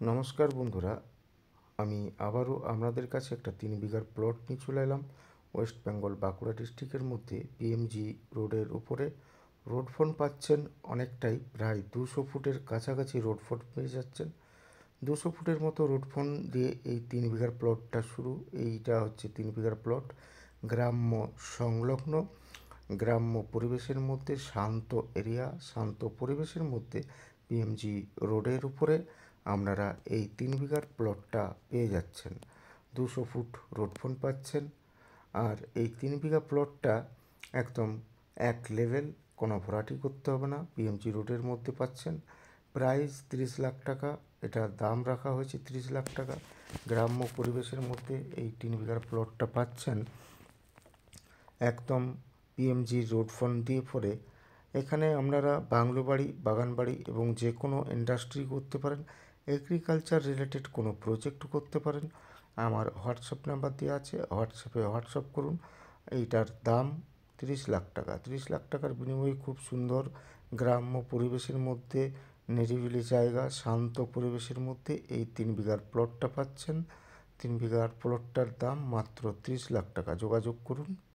নমস্কার বন্ধুরা, আমি আবারও আপনাদের কাছে একটা 3 বিঘার প্লট নিয়ে চলে এলাম। ওয়েস্ট বেঙ্গল বাঁকুড়া ডিস্ট্রিক্টের মধ্যে পিএমজি রোডের উপরে রোড ফ্রন্ট পাচ্ছেন অনেকটাই, প্রায় 200 ফুটের কাছাকাছি রোড ফ্রন্ট পেয়ে যাচ্ছেন। 200 ফুটের মতো রোড ফ্রন্ট দিয়ে এই 3 বিঘার প্লটটা শুরু। এইটা হচ্ছে 3 বিঘার প্লট, গ্রাম্য সংলগ্ন, গ্রাম্য পরিবেশের মধ্যে, শান্ত এরিয়া, শান্ত পরিবেশের মধ্যে পিএমজি রোডের উপরে আপনারা এই 3 বিঘার প্লটটা পেয়ে যাচ্ছেন। 200 ফুট রোড ফ্রন্ট পাচ্ছেন। আর এই 3 বিঘা প্লটটা একদম এক লেভেল, কোনো ভরাটি করতে হবে না, পিএমজি রোডের মধ্যে পাচ্ছেন। প্রাইস 30 লাখ টাকা, এটার দাম রাখা হয়েছে 30 লাখ টাকা। গ্রাম্য পরিবেশের মধ্যে এই 3 বিঘার প্লটটা পাচ্ছেন একদম পিএমজি রোড ফ্রন্ট দিয়ে পড়ে। এখানে আপনারা বাংলো বাড়ি, বাগান বাড়ি এবং যে কোনো ইন্ডাস্ট্রি করতে পারেন, এগ্রিকালচার রিলেটেড কোনো প্রজেক্ট করতে পারেন। আমার হোয়াটসঅ্যাপ নাম্বার দেওয়া আছে, হোয়াটসঅ্যাপে হোয়াটসঅ্যাপ করুন। এইটার দাম 30 লাখ টাকা। 30 লাখ টাকার বিনিময়ে খুব সুন্দর গ্রাম্য পরিবেশের মধ্যে, নিরিবিলি জায়গা, শান্ত পরিবেশের মধ্যে এই 3 বিঘার প্লটটা পাচ্ছেন। 3 বিঘার প্লটটার দাম মাত্র 30 লাখ টাকা। যোগাযোগ করুন।